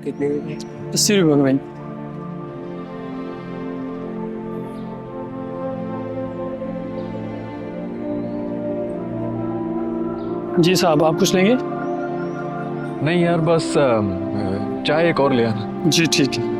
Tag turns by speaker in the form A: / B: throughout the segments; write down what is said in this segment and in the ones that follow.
A: कितने?
B: 80 रुपये का भाई। जी साहब, आप कुछ लेंगे?
C: नहीं यार, बस चाय एक और ले आना।
B: जी ठीक है।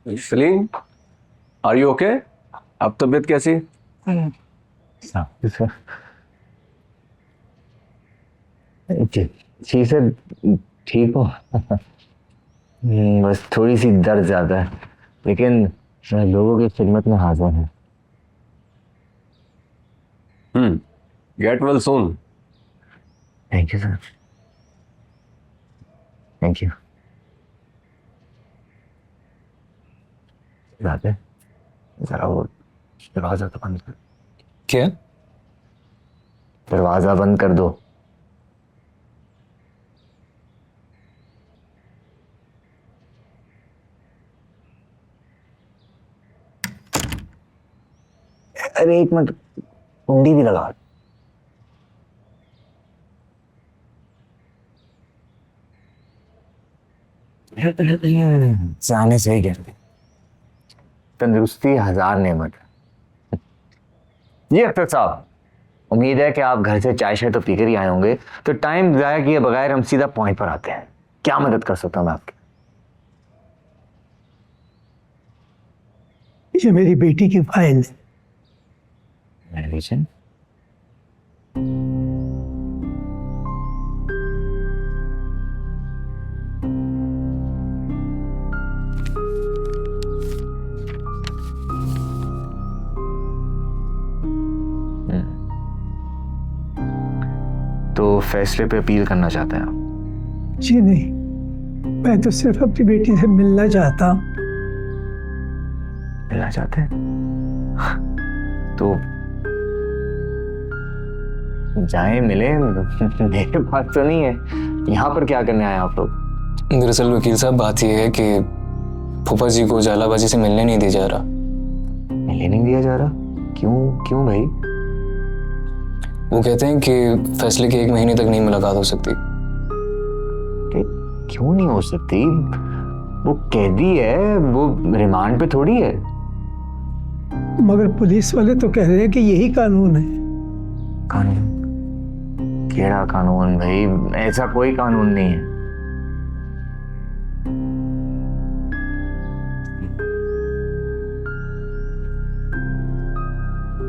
A: Salim, are you okay? अब तबीयत कैसी?
D: जी सर, ठीक हो। बस थोड़ी सी दर्द ज्यादा है, लेकिन मैं लोगों की खिदमत में हाजिर हूँ।
A: Get well soon.
D: Thank you sir, thank you. बात है, जरा वो दरवाजा तो बंद कर।
C: क्या?
D: दरवाजा बंद कर दो। अरे एक मिनट, कुंडी भी लगा। जाने से ही कहते, तंदुरुस्ती 1000 नेमत। जी अख्तर साहब, उम्मीद है कि आप घर से चाय शाय तो पीकर ही आए होंगे, तो टाइम जाया किए बगैर हम सीधा पॉइंट पर आते हैं। क्या मदद कर सकता हूं मैं आपकी?
E: ये मेरी बेटी की फाइल है।
D: मेडिसिन? तो फैसले पे अपील करना चाहते हैं आप?
E: जी नहीं, मैं तो सिर्फ अपनी बेटी से मिलना चाहता हूँ।
D: मिलना चाहते हैं तो जाएं, मिले। मेरे पास तो नहीं है। यहाँ पर क्या करने आए आप लोग?
F: दरअसल वकील साहब, बात यह है कि फूफा जी को जालाबाजी से मिलने नहीं दिया जा रहा।
D: मिलने नहीं दिया जा रहा? क्यों क्यों भाई?
F: वो कहते हैं कि फैसले के 1 महीने तक नहीं मुलाकात हो सकती।
D: क्यों नहीं हो सकती? वो कैदी है, वो रिमांड पे थोड़ी है।
E: मगर पुलिस वाले तो कह रहे हैं कि यही कानून है।
D: कानून? केड़ा कानून भाई? ऐसा कोई कानून नहीं है।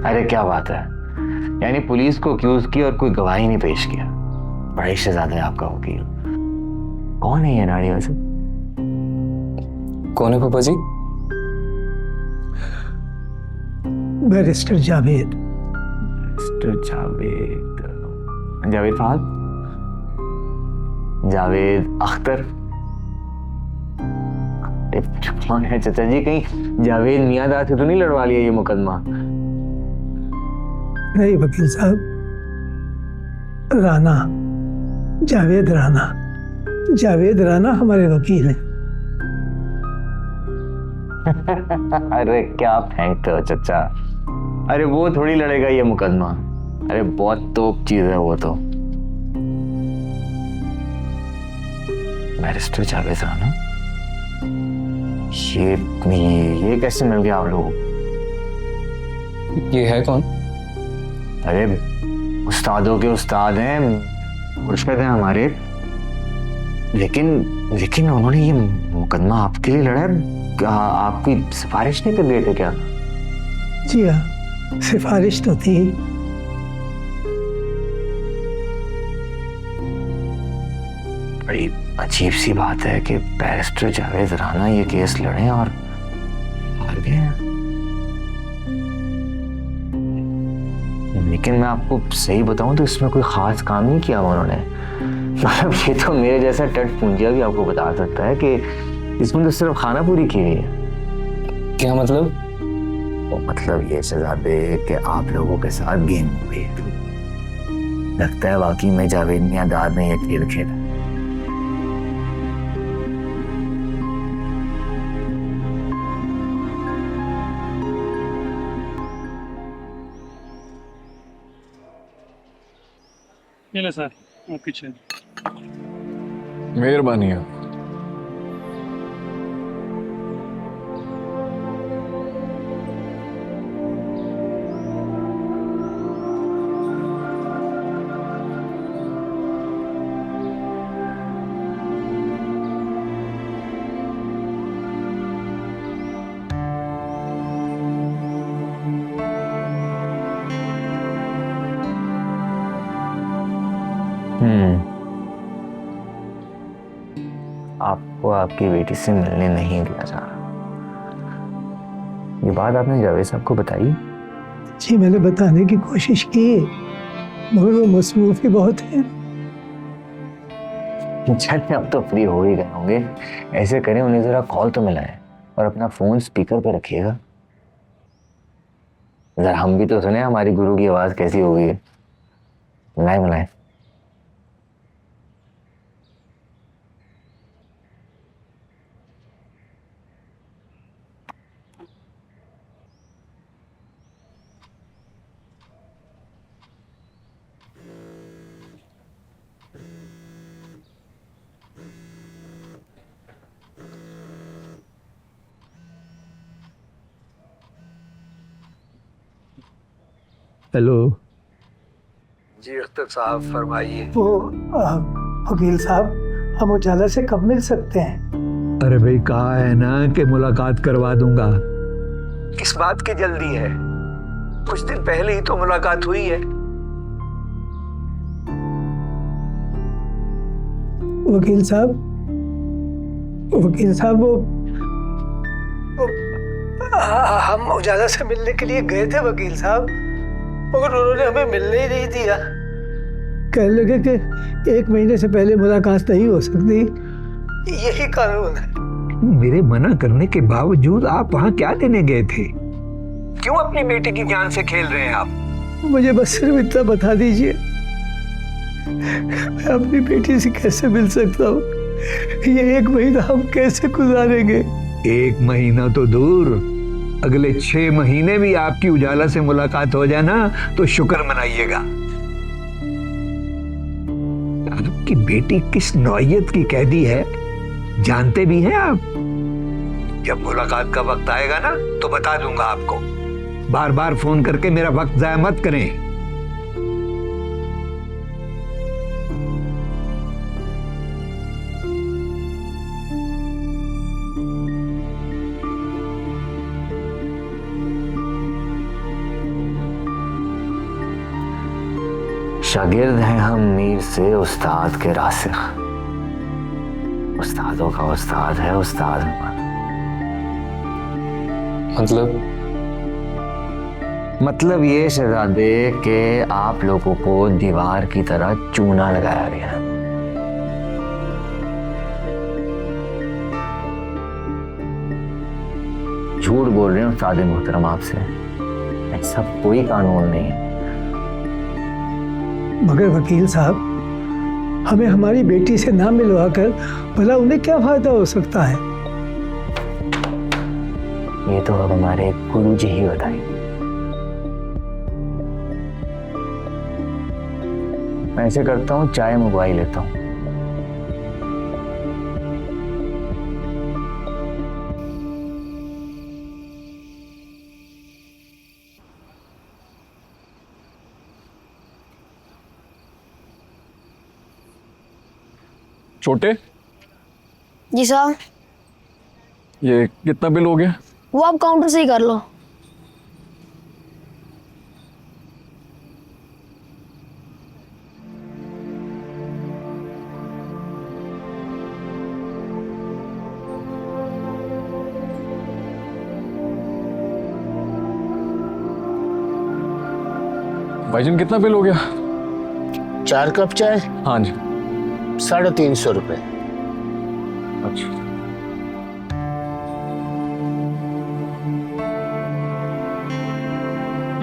D: अरे क्या बात है, यानी पुलिस को अक्यूज किया और कोई गवाही नहीं पेश किया। बड़ा शहजादा है आपका वकील। कौन है ये नारी वैसे?
F: कौन है फूफा जी?
E: बैरिस्टर जावेद।
D: बैरिस्टर जावेद? जावेद फाहद? जावेद अख्तर? कौन है चाचा जी? कहीं जावेद मियाँदाद से तो नहीं लड़वा लिया ये मुकदमा?
E: नहीं वकील साहब, राना, जावेद राना। जावेद राना हमारे वकील हैं।
D: अरे क्या फेंकते हो चचा? अरे वो थोड़ी लड़ेगा ये मुकदमा। अरे बहुत तोप चीज है वो तो। बैरिस्टर जावेद राना? ये कैसे मिल गया आप लोगों?
F: ये है कौन?
D: अरे उस्तादों के उस्ताद हैं, मुर्शिद हैं हमारे। लेकिन उन्होंने ये मुकदमा आपके लिए लड़ा है? आप कोई सिफारिश नहीं कर रहे थे क्या?
E: जी हाँ, सिफारिश तो थी।
D: बड़ी अजीब सी बात है कि बैरिस्टर जावेद राना ये केस लड़े और हार गए। लेकिन मैं आपको सही बताऊं तो इसमें कोई खास काम नहीं किया हुआ उन्होंने। मतलब ये तो मेरे जैसा टट पूंजिया भी आपको बता सकता है कि इसमें तो सिर्फ खाना पूरी की हुई है।
F: क्या मतलब?
D: वो मतलब ये शहजादे कि आप लोगों के साथ गेम हो गई है। लगता है वाकई में जावेद मियांदाद ने ये खेल खेला।
B: ये ले सर आपकी चेन।
C: मेहरबानी है।
D: आपको आपकी बेटी से मिलने नहीं दिया जा रहा। ये बात आपने जावेद साहब को बताई?
E: जी मैंने बताने की कोशिश की मगर वो मसरूफ ही बहुत है।
D: चलिए अब तो फ्री हो ही गए होंगे। ऐसे करें उन्हें जरा कॉल तो मिलाएं और अपना फोन स्पीकर पे रखिएगा। जरा हम भी तो सुने हमारी गुरु की आवाज कैसी हो गई है। मिलाएं मिलाएं।
E: हेलो
A: जी अख्तर साहब फरमाइए।
E: वो वकील साहब हम उजाला से कब मिल सकते हैं?
G: अरे भाई कहा है ना कि मुलाकात करवा दूंगा।
A: किस बात की जल्दी है? कुछ दिन पहले ही तो मुलाकात हुई है।
E: वकील साहब हम उजाला से मिलने के लिए गए थे वकील साहब, मगर उन्होंने हमें मिलने ही नहीं दिया। कहने लगे कि 1 महीने से पहले मुलाकात नहीं हो सकती, यही कानून है।
G: मेरे मना करने के बावजूद आप वहाँ क्या देने गए थे? क्यों अपनी बेटी की जान से खेल रहे हैं आप?
E: मुझे बस सिर्फ इतना बता दीजिए, मैं अपनी बेटी से कैसे मिल सकता हूँ? ये 1 महीना हम कैसे गुजारेंगे?
G: 1 महीना तो दूर, अगले 6 महीने भी आपकी उजाला से मुलाकात हो जाए ना तो शुक्र मनाइएगा। आपकी बेटी किस नौइयत की कैदी है जानते भी हैं आप? जब मुलाकात का वक्त आएगा ना तो बता दूंगा आपको। बार बार फोन करके मेरा वक्त जाया मत करें।
D: शागिर्द हैं हम मीर से उस्ताद के रासिख। उस्तादों का उस्ताद है उस्ताद हमारा। मतलब ये शहजादे के आप लोगों को दीवार की तरह चूना लगाया गया। झूठ बोल रहे हैं उस्ताद मोहतरम आपसे, ऐसा कोई कानून नहीं है।
E: मगर वकील साहब हमें हमारी बेटी से ना मिलवाकर भला उन्हें क्या फायदा हो सकता है?
D: ये तो अब हमारे गुरुजी ही बताएंगे। मैं ऐसे करता हूँ, चाय मंगवाई लेता हूँ।
C: छोटे,
H: जी साहब।
C: ये कितना बिल हो गया?
H: वो आप काउंटर से ही कर लो।
C: भाईजान कितना बिल हो गया?
I: 4 कप चाय
C: हाँ जी।
I: 350 रुपए।
C: अच्छा।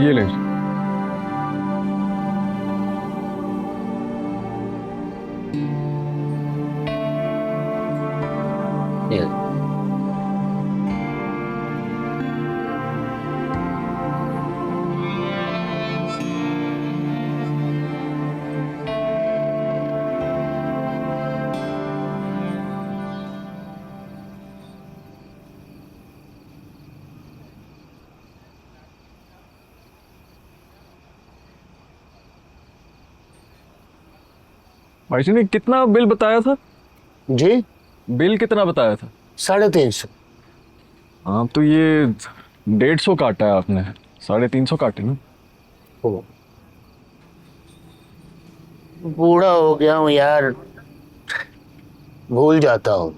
C: ये ले।
I: ये
C: भाईजान ने कितना बिल बताया था?
I: जी
C: बिल कितना बताया था?
I: 350।
C: हाँ तो ये 150 काटा है आपने, 350 काटे ना।
I: बूढ़ा हो गया हूँ यार, भूल जाता हूँ।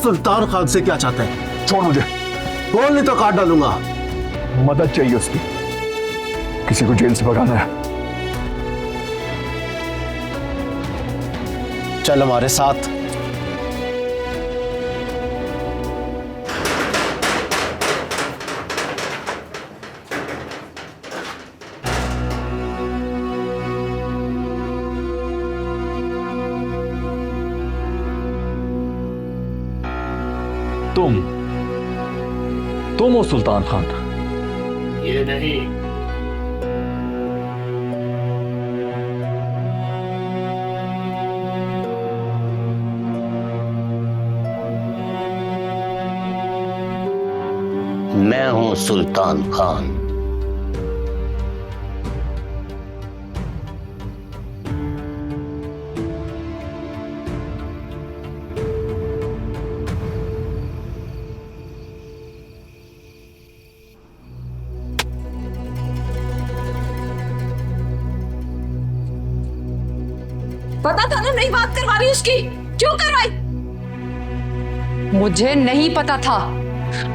J: सुल्तान खान से क्या चाहते हैं?
C: छोड़ मुझे।
J: बोल नहीं तो काट डालूंगा।
C: मदद चाहिए उसकी, किसी को जेल से भगाना है।
J: चल हमारे साथ।
C: तुम हो सुल्तान खान?
I: ये नहीं। मैं हूं सुल्तान खान।
K: पता था ना नहीं बात करवा रही उसकी, क्यों करवाई? मुझे नहीं पता था,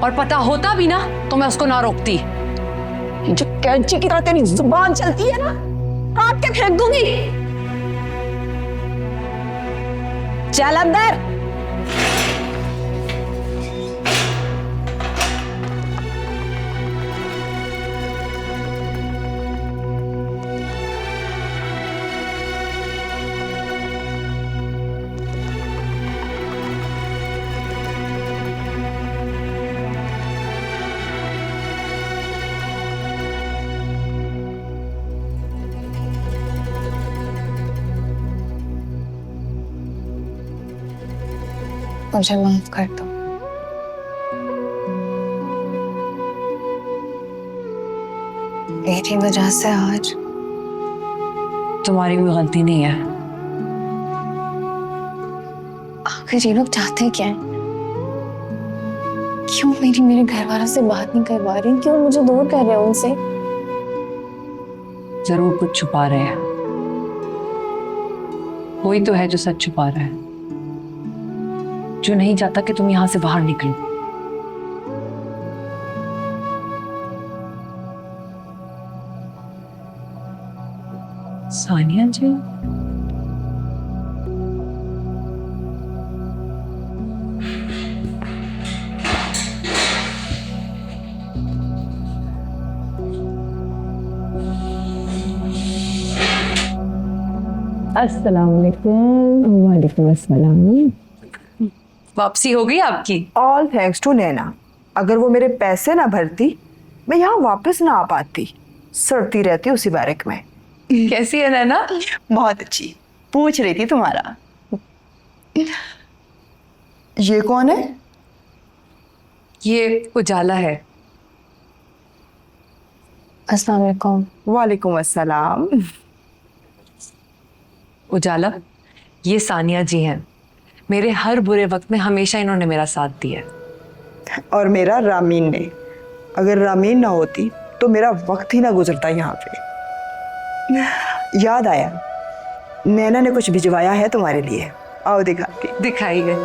K: और पता होता भी ना तो मैं उसको ना रोकती। जो कैंची की तरह तेरी जुबान चलती है ना, काट के फेंक दूंगी। चल अंदर।
H: मुझे माफ कर दो। मेरी वजह से आज
K: तुम्हारी कोई गलती नहीं है।
H: आखिर ये लोग चाहते क्या है? क्यों मेरे घर वालों से बात नहीं करवा रही? क्यों मुझे दूर कर रहे हैं उनसे?
K: जरूर कुछ छुपा रहे हैं। कोई तो है जो सच छुपा रहा है, जो नहीं चाहता कि तुम यहां से बाहर निकलो। सानिया जी, अस्सलाम वालेकुम। वालेकुम अस्सलाम। वापसी हो गई आपकी?
L: ऑल थैंक्स टू नैना। अगर वो मेरे पैसे ना भरती, मैं यहाँ वापस ना आ पाती। सड़ती रहती उसी बैरक में।
K: कैसी है नैना?
L: बहुत अच्छी। पूछ रही थी तुम्हारा। ये कौन है?
K: ये उजाला है।
H: अस्सलाम वालेकुम।
L: वालेकुम अस्सलाम।
K: उजाला, ये सानिया जी हैं। मेरे हर बुरे वक्त में हमेशा इन्होंने मेरा साथ दिया है।
L: और मेरा रामीन ने, अगर रामीन ना होती तो मेरा वक्त ही ना गुजरता यहाँ पे। याद आया, नैना ने कुछ भिजवाया है तुम्हारे लिए, आओ दिखाती।
K: दिखाइए।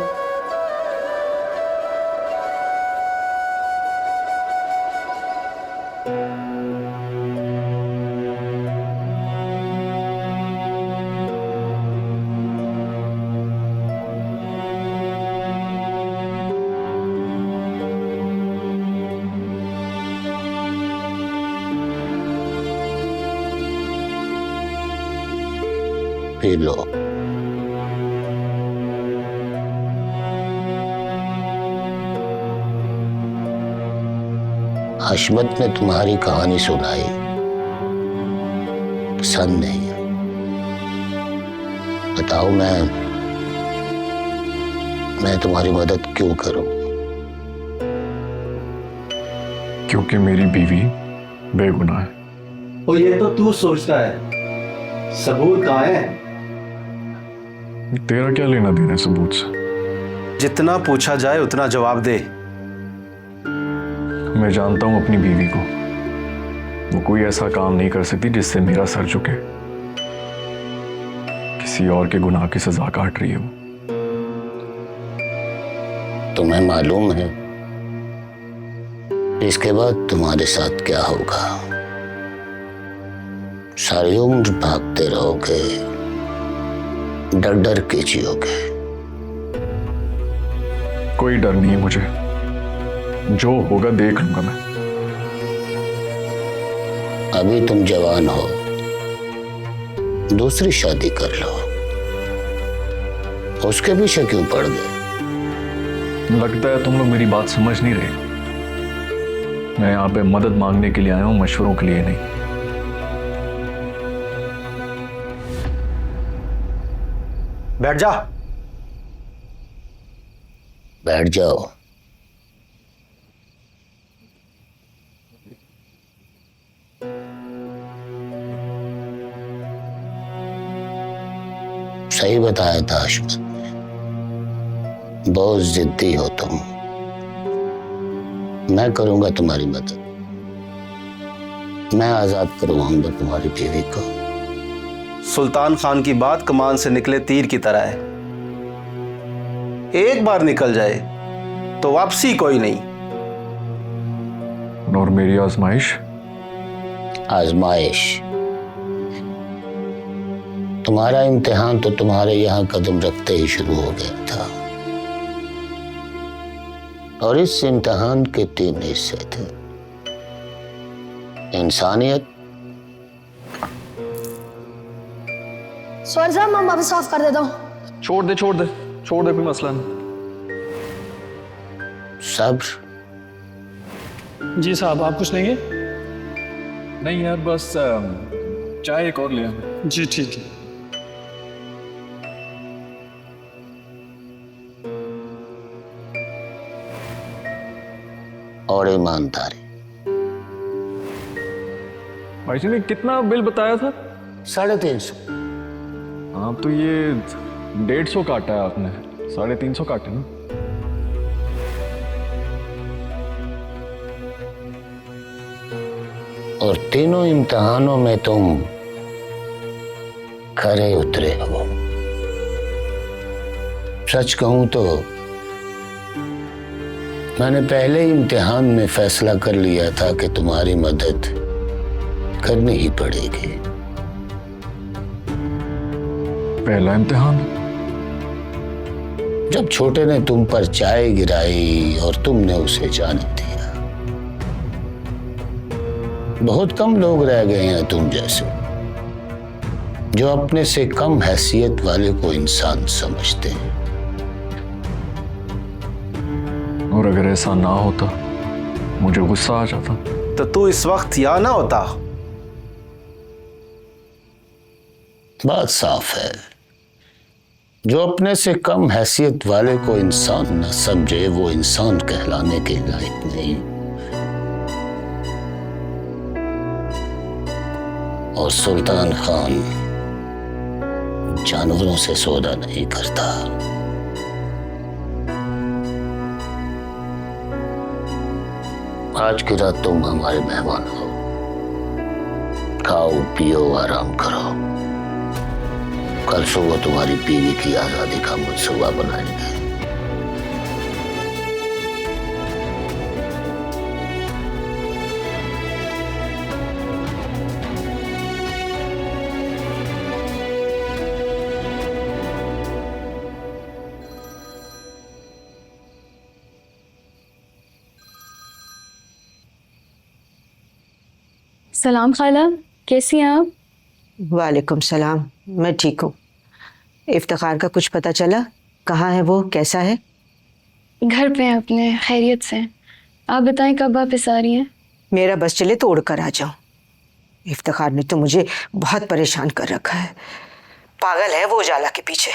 I: P low. हशमत ने तुम्हारी कहानी सुनाई, पसंद नहीं है। बताओ मैं तुम्हारी मदद क्यों करूं?
C: क्योंकि मेरी बीवी बेगुनाह है।
J: और ये तो तू सोचता है, सबूत कहाँ है?
C: तेरा क्या लेना देना है सबूत से?
J: जितना पूछा जाए उतना जवाब दे।
C: मैं जानता हूं अपनी बीवी को, वो कोई ऐसा काम नहीं कर सकती जिससे मेरा सर झुके। किसी और के गुनाह की सजा काट रही है वो।
I: तुम्हें मालूम है इसके बाद तुम्हारे साथ क्या होगा? सारी उम्र भागते रहोगे, डर डर के जियोगे।
C: कोई डर नहीं है मुझे, जो होगा देख लूंगा मैं।
I: अभी तुम जवान हो, दूसरी शादी कर लो। उसके पीछे क्यों पड़ गए?
C: लगता है तुम लोग मेरी बात समझ नहीं रहे। मैं यहाँ पे मदद मांगने के लिए आया हूँ, मशवरों के लिए नहीं।
J: बैठ जा।
I: बैठ जाओ। सही बताया था हशमत ने, बहुत जिद्दी हो तुम। मैं करूंगा तुम्हारी मदद। मैं आजाद करवाऊंगा तुम्हारी बीवी को।
J: सुल्तान खान की बात कमान से निकले तीर की तरह है। एक बार निकल जाए तो वापसी कोई नहीं।
C: और मेरी आजमाइश?
I: आजमाइश? तुम्हारा इम्तिहान तो तुम्हारे यहां कदम रखते ही शुरू हो गया था। और इस इम्तिहान के 3 हिस्से थे। इंसानियत।
H: सॉरी साहब, मैं वापस साफ कर देता हूँ।
C: छोड़ दे कोई मसला नहीं।
I: सब्र।
B: जी साहब, आप कुछ लेंगे?
C: नहीं यार, बस चाय एक और ले आना।
B: जी ठीक है।
I: और ईमानदारी।
C: भाई जी ने कितना बिल बताया था?
I: 350।
C: हाँ तो ये 150 काटा है आपने, 350 काटे ना।
I: और तीनों इम्तिहानों में तुम खरे उतरे हो। सच कहूं तो मैंने पहले ही इम्तिहान में फैसला कर लिया था कि तुम्हारी मदद करनी ही पड़ेगी।
C: पहला इम्तिहान?
I: जब छोटे ने तुम पर चाय गिराई और तुमने उसे जाने दिया। बहुत कम लोग रह गए हैं तुम जैसे, जो अपने से कम हैसियत वाले को इंसान समझते हैं।
C: और अगर ऐसा ना होता, मुझे गुस्सा आ जाता।
J: तो तू इस वक्त यहाँ ना होता।
I: बात साफ है, जो अपने से कम हैसियत वाले को इंसान न समझे, वो इंसान कहलाने के लायक नहीं। और सुल्तान खान जानवरों से सौदा नहीं करता। आज की रात तुम हमारे मेहमान हो, खाओ पियो आराम करो। कल सुबह तुम्हारी बीवी की आजादी का मंसूबा बनाएंगे।
H: सलाम खाला, कैसी हैं आप?
L: वालेकुम सलाम, मैं ठीक हूँ। इफ्तिखार का कुछ पता चला? कहाँ है वो, कैसा है?
H: घर पे हैं अपने, खैरियत से। आप बताएं कब वापस आ रही हैं?
L: मेरा बस चले तो उड़कर आ जाऊं। इफ्तिखार ने तो मुझे बहुत परेशान कर रखा है, पागल है वो उजाला के पीछे।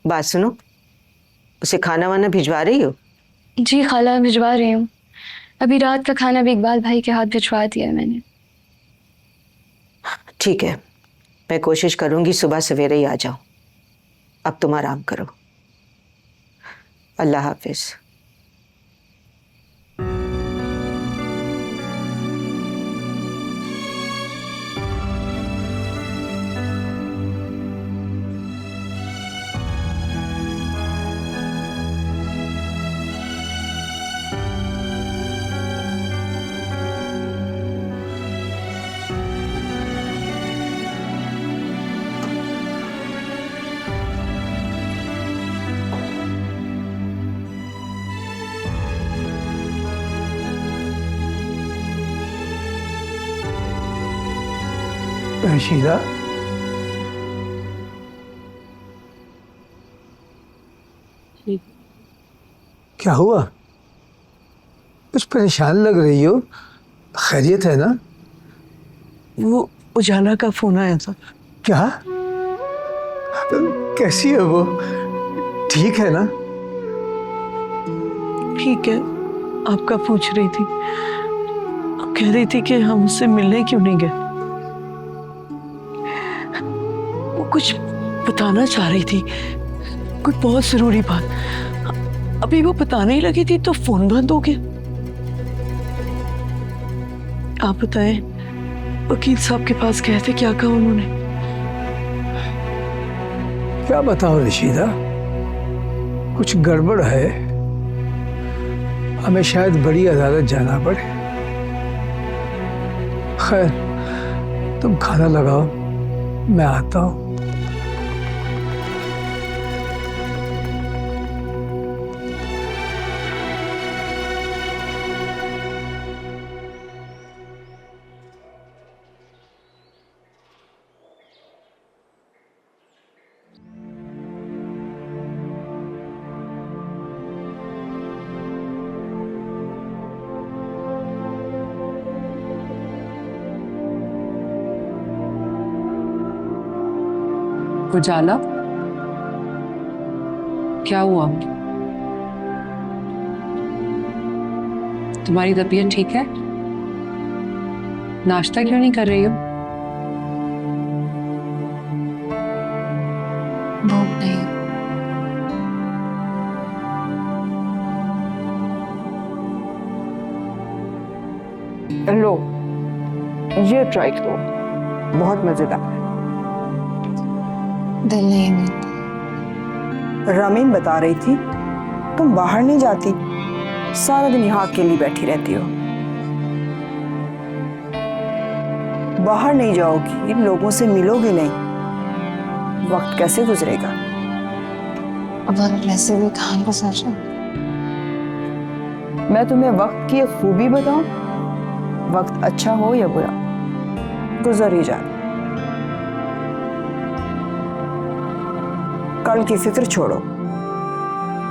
L: बात सुनो, उसे खाना वाना भिजवा रही हो?
H: जी खाला, भिजवा रही हूँ। अभी रात का खाना भी इकबाल भाई के हाथ भिजवा दिया है मैंने।
L: ठीक है, मैं कोशिश करूंगी सुबह सवेरे ही आ जाऊं। अब तुम आराम करो। अल्लाह हाफिज।
E: रशीदा, क्या हुआ? कुछ परेशान लग रही हो, खैरियत है ना? वो उजाला का फोन आया था। क्या? कैसी है वो? ठीक है ना?
M: ठीक है, आपका पूछ रही थी, कह रही थी कि हम उससे मिलने क्यों नहीं गए। वो कुछ बताना चाह रही थी, कोई बहुत जरूरी बात। अभी वो बताने ही लगी थी तो फोन बंद हो गया। आप बताएं, वकील साहब के पास गए थे, क्या कहा उन्होंने?
E: क्या बताऊं रशीदा, कुछ गड़बड़ है, हमें शायद बड़ी अदालत जाना पड़े। खैर, तुम खाना लगाओ, मैं आता हूं।
K: उजाला, क्या हुआ? तुम्हारी तबीयत ठीक है? नाश्ता क्यों नहीं कर रही हो?
H: भूख नहीं।
L: लो, ये ट्राई करो, बहुत मजेदार है।
H: दिल नहीं है।
L: रमीन बता रही थी तुम बाहर नहीं जाती, सारा दिन यहाँ अकेली बैठी रहती हो। बाहर नहीं जाओगी, लोगों से मिलोगी नहीं, वक्त कैसे गुजरेगा?
H: अब वैसे भी कहाँ को सोचो।
L: मैं तुम्हें वक्त की एक खूबी बताऊं, वक्त अच्छा हो या बुरा, गुजर ही जाए। कल की फिक्र छोड़ो,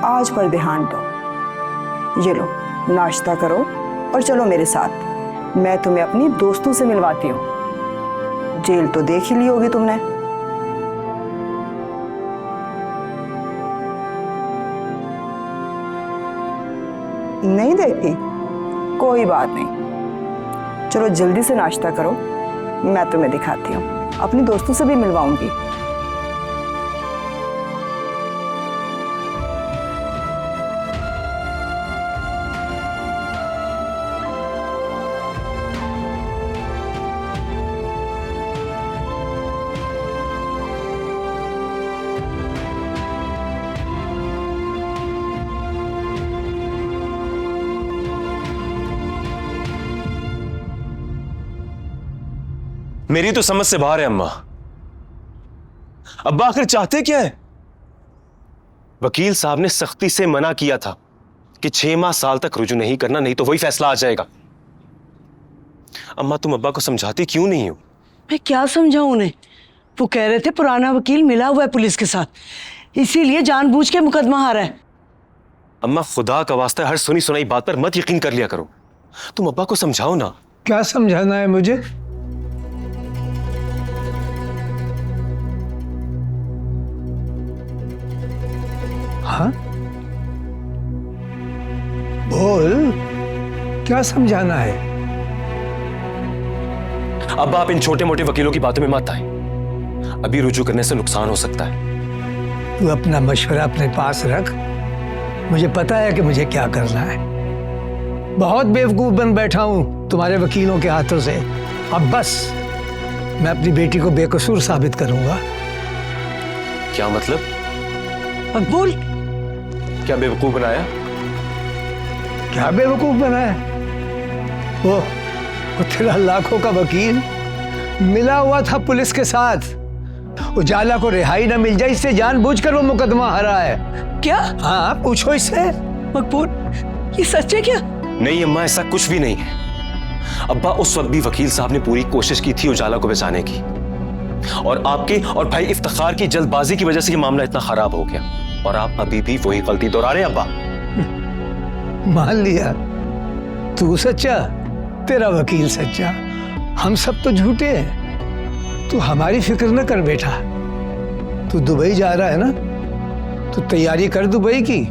L: आज पर ध्यान दो। ये लो, नाश्ता करो और चलो मेरे साथ, मैं तुम्हें अपनी दोस्तों से मिलवाती हूँ। जेल तो देख ही ली होगी तुमने। नहीं देखी? कोई बात नहीं, चलो जल्दी से नाश्ता करो, मैं तुम्हें दिखाती हूँ, अपनी दोस्तों से भी मिलवाऊंगी।
N: मेरी तो समझ से बाहर है अम्मा। अब्बा आखिर चाहते क्या है? वकील साहब ने सख्ती से मना किया था कि 6 माह साल तक रुजू नहीं करना, नहीं तो वही फैसला आ जाएगा। अम्मा तुम अब्बा को समझाती क्यों नहीं हो?
M: मैं क्या समझाऊं उन्हें? वो कह रहे थे पुराना वकील मिला हुआ है पुलिस के साथ, इसीलिए जानबूझ के मुकदमा हारा है।
N: अम्मा खुदा का वास्ता हर सुनी सुनाई बात पर मत यकीन कर लिया करो। तुम अब्बा को समझाओ ना।
E: क्या समझाना है मुझे? हाँ बोल, क्या समझाना है?
N: अब्बा आप इन छोटे मोटे वकीलों की बातों में मत आए, अभी रुजू करने से नुकसान हो सकता है।
E: तू अपना मशवरा अपने पास रख, मुझे पता है कि मुझे क्या करना है। बहुत बेवकूफ बन बैठा हूं तुम्हारे वकीलों के हाथों से। अब बस मैं अपनी बेटी को बेकसूर साबित करूंगा।
N: क्या मतलब?
M: मकबूल
N: क्या बेवकूफ बनाया?
E: क्या बेवकूफ बनाया? वो तेरा लाखों का वकील मिला हुआ था पुलिस के साथ। उजाला को रिहाई ना मिल जाए इससे जानबूझकर वो मुकदमा हारा है।
M: क्या?
E: हाँ पूछो इससे।
M: मकबूल ये सच है क्या?
N: नहीं अम्मा, ऐसा कुछ भी नहीं है। अब्बा उस वक्त भी वकील साहब ने पूरी कोशिश की थी उजाला को बचाने की, और आपके और भाई इफ्तिखार की जल्दबाजी की वजह से ये मामला इतना खराब हो गया, और आप अभी भी वही गलती दोहरा रहे हैं अब्बा।
E: मान लिया, तू सच्चा, तेरा वकील सच्चा, हम सब तो झूठे हैं। तू हमारी फिक्र न कर बेटा। तू दुबई जा रहा है ना, तो तैयारी कर दुबई की।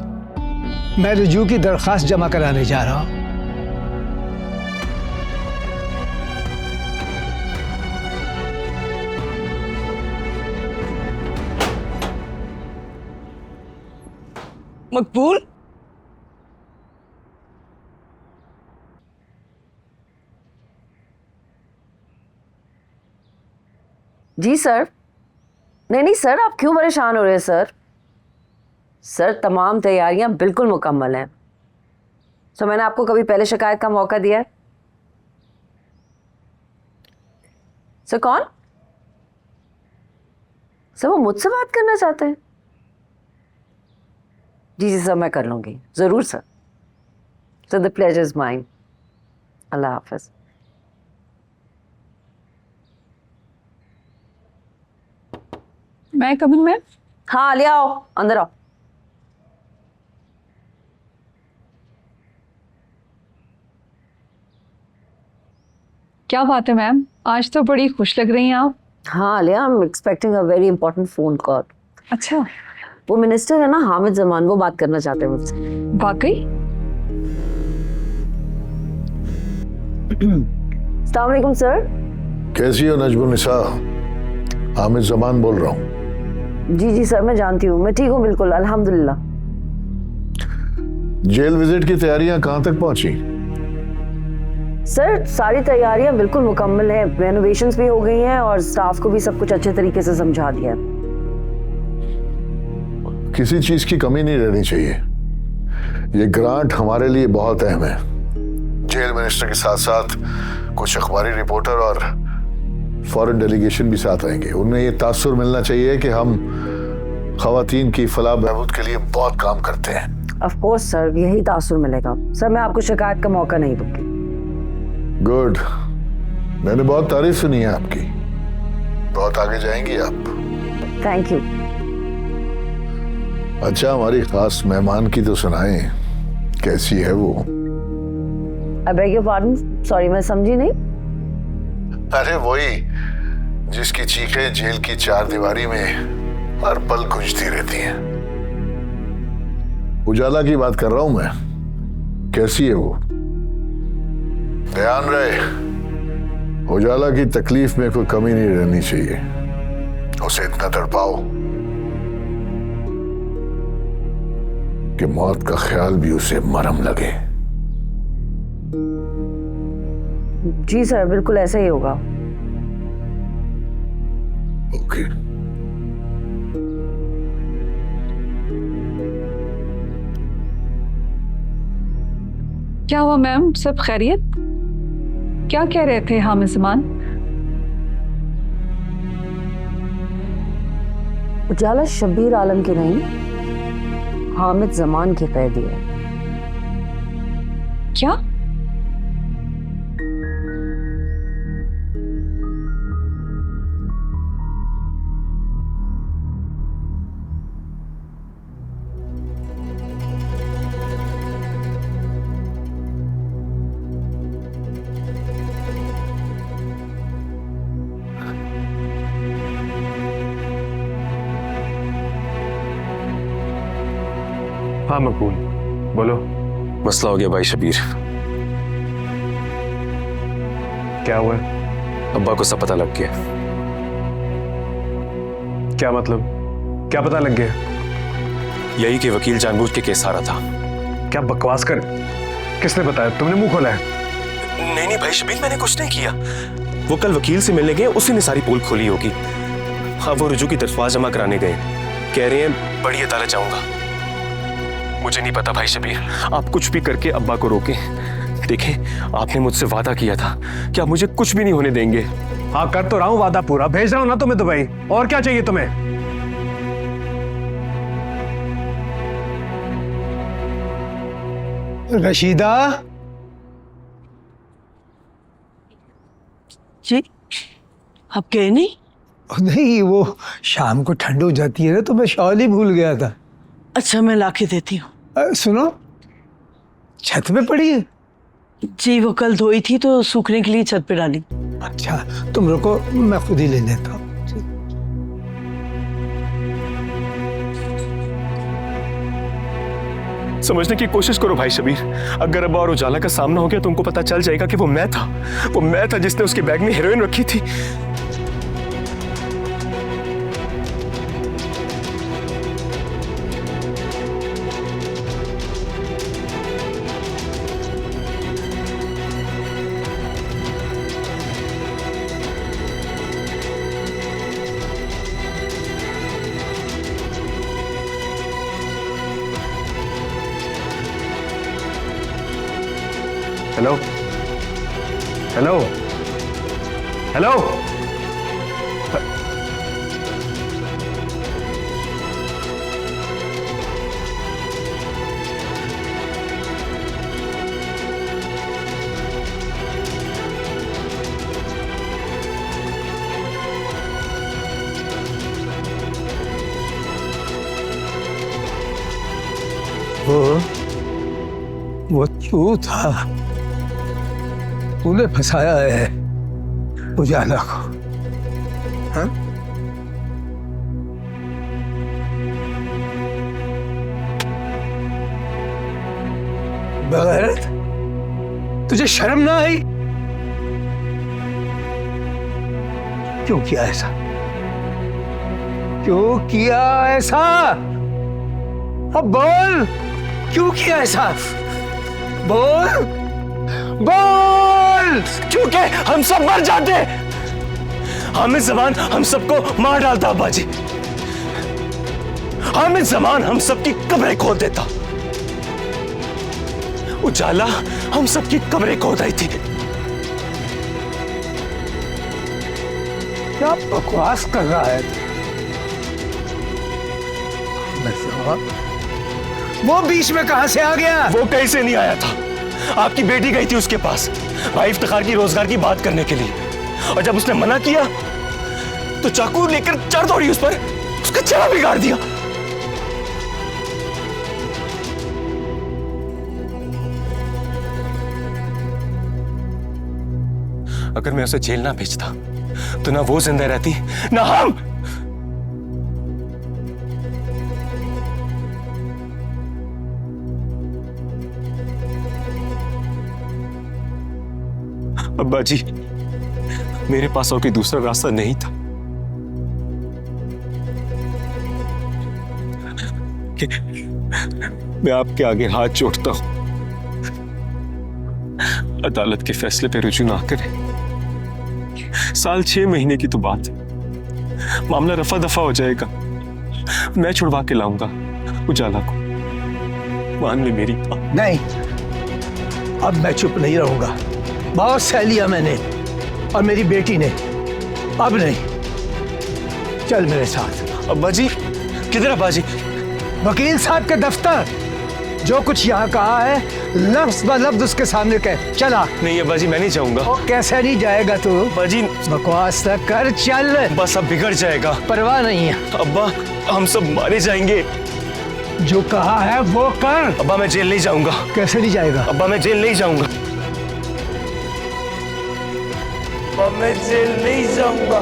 E: मैं रुजू की दरखास्त जमा कराने जा रहा हूं।
M: मकबूल
K: जी सर। नहीं सर, आप क्यों परेशान हो रहे हैं सर? सर तमाम तैयारियां बिल्कुल मुकम्मल हैं। सर मैंने आपको कभी पहले शिकायत का मौका दिया है? सर कौन? सर वो मुझसे बात करना चाहते हैं? जी सर, मैं कर लूँगी ज़रूर sir. Sir the pleasure is mine. Allah हाफ़िज़।
O: मैं कमिंग मैम?
K: हाँ ले आओ, अंदर आओ।
O: क्या बात है मैम, आज तो बड़ी खुश लग रही हैं आप।
K: हाँ लिया, I am expecting a very important phone call.
O: अच्छा,
K: वो मिनिस्टर है ना हामिद जमान, वो बात करना चाहते हैं मुझसे।
O: वाकई?
K: अस्सलाम वालेकुम सर।
P: कैसी हो नजमुन्निसा? हामिद जमान बोल रहा हूँ।
K: जी सर, मैं जानती हूँ, मैं ठीक हूँ बिल्कुल अल्हम्दुलिल्लाह।
P: जेल विजिट की तैयारियां कहाँ तक पहुंची?
K: सर सारी तैयारियां बिल्कुल मुकम्मल हैं, रेनोवेशंस भी हो गई हैं और स्टाफ को भी सब कुछ अच्छे तरीके से समझा दिया है।
P: किसी चीज की कमी नहीं रहनी चाहिए। ये ग्रांट हमारे लिए बहुत अहम है। जेल मिनिस्टर के साथ साथ कुछ अखबारी रिपोर्टर और फॉरेन डेलीगेशन भी साथ आएंगे। उन्हें ये तासुर मिलना चाहिए कि हम खवातीन की फलाह बहबूद के लिए बहुत काम करते हैं।
K: ऑफ कोर्स सर, यही तासुर मिलेगा। सर मैं आपको शिकायत का मौका नहीं दूंगी।
P: गुड, मैंने बहुत तारीफ सुनी है आपकी। बहुत आगे जाएंगी आप।
K: Thank you.
P: अच्छा, हमारी खास मेहमान की तो सुनाएं, कैसी है वो?
K: I beg your pardon, sorry मैं समझी नहीं।
P: अरे वही जिसकी चीखें जेल की चार दीवारी में हर पल गूंजती रहती हैं। उजाला की बात कर रहा हूं मैं। कैसी है वो? ध्यान रहे, उजाला की तकलीफ में कोई कमी नहीं रहनी चाहिए। उसे इतना तड़पाओ कि मौत का ख्याल भी उसे मरहम लगे।
K: जी सर, बिल्कुल ऐसा ही होगा।
P: ओके।
O: क्या हुआ मैम, सब खैरियत? क्या कह रहे थे हामिद जमान?
K: उजाला शब्बीर आलम की नहीं, हामिद जमान की कैदी है।
O: क्या?
N: हाँ मकबूल, बोलो। मसला हो गया भाई शबीर। क्या हुआ? अब्बा को सब पता लग गया। क्या मतलब? क्या पता लग गया? यही कि वकील जानबूझ के केस हारा था। क्या बकवास कर? किसने बताया? तुमने मुंह खोला है? नहीं नहीं भाई शबीर, मैंने कुछ नहीं किया। वो कल वकील से मिलने गए, उसी ने सारी पोल खोली होगी। हाँ, वो रुजू की दरख्वास्त जमा कराने गए। कह रहे हैं बड़ी अदालत जाऊंगा। मुझे नहीं पता भाई शबीर, आप कुछ भी करके अब्बा को रोकें। देखें, आपने मुझसे वादा किया था कि आप मुझे कुछ भी नहीं होने देंगे।
Q: हाँ, कर तो रहा हूं वादा पूरा। भेज रहा हूं ना तुम्हें दुबई। और क्या चाहिए तुम्हें?
E: रशीदा
M: जी, आप गए नहीं?
E: नहीं, वो शाम को ठंड हो जाती है ना, तो मैं शॉल ही भूल गया था।
M: अच्छा, मैं लाके देती हूँ।
E: सुनो, छत पे पड़ी है?
M: जी, वो कल धोई थी तो सूखने के लिए छत पे डाली।
E: अच्छा, तुम रुको, मैं खुद ही ले लेता हूँ।
N: समझने की कोशिश करो भाई शबीर। अगर अब्बा और उजाला का सामना हो गया तो उनको पता चल जाएगा कि वो मैं था जिसने उसके बैग में हेरोइन रखी थी।
Q: Hello hello hello.
E: वो तू था, तूने फंसाया है उजाला को। हाँ? बगैरत, तुझे शर्म ना आई? क्यों किया ऐसा? क्यों किया ऐसा? अब बोल, क्यों किया ऐसा? बोल बोल।
N: क्योंकि हम सब मर जाते। हामिद जमान हम सबको मार डालता अब्बा जी। हामिद जमान हम सबकी कब्रें खोद देता। उजाला हम सबकी कब्रें खोद आई थी।
E: क्या बकवास कर रहा है? वो बीच में कहां से आ गया?
N: वो कहीं से नहीं आया था। आपकी बेटी गई थी उसके पास भाई इफ्तिखार की रोजगार की बात करने के लिए, और जब उसने मना किया तो चाकू लेकर चढ़ दौड़ी उस पर, उसका चेहरा बिगाड़ दिया। अगर मैं उसे जेल ना भेजता तो ना वो जिंदा रहती ना हम। अब्बा जी, मेरे पास और कोई दूसरा रास्ता नहीं था कि मैं आपके आगे हाथ जोड़ता हूं, अदालत के फैसले पे रुजू ना करें। साल 6 महीने की तो बात है, मामला रफा दफा हो जाएगा। मैं छुड़वा के लाऊंगा उजाला को, मान ले मेरी बात।
E: नहीं, अब मैं चुप नहीं रहूंगा। बहुत सह लिया मैंने और मेरी बेटी ने, अब नहीं। चल मेरे साथ।
N: अब्बा जी किधर? अब्बा जी
E: वकील साहब के दफ्तर। जो कुछ यहाँ कहा है लफ्ज ब लफ्ज उसके सामने कह। चला।
N: नहीं अब्बा जी मैं नहीं जाऊंगा।
E: कैसे नहीं जाएगा तू?
N: अब्बा जी
E: बकवास न कर, चल।
N: बस अब बिगड़ जाएगा।
E: परवाह नहीं है।
N: अब्बा हम सब मारे जाएंगे।
E: जो कहा है वो कर।
N: अब्बा मैं जेल नहीं जाऊंगा।
E: कैसे नहीं जाएगा?
N: अब्बा मैं जेल नहीं जाऊंगा। अब्बा मैं जेल नहीं जाऊंगा।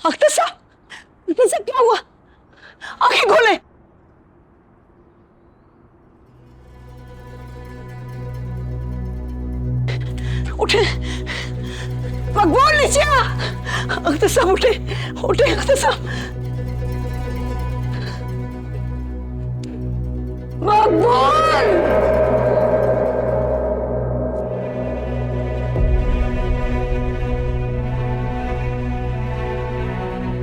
M: अख्तर साहब क्या हुआ? आंखें खोले। उठे, मकबूल नीचे आ। अख्तर साहब उठे, उठे अख्तर साहब। मकबूल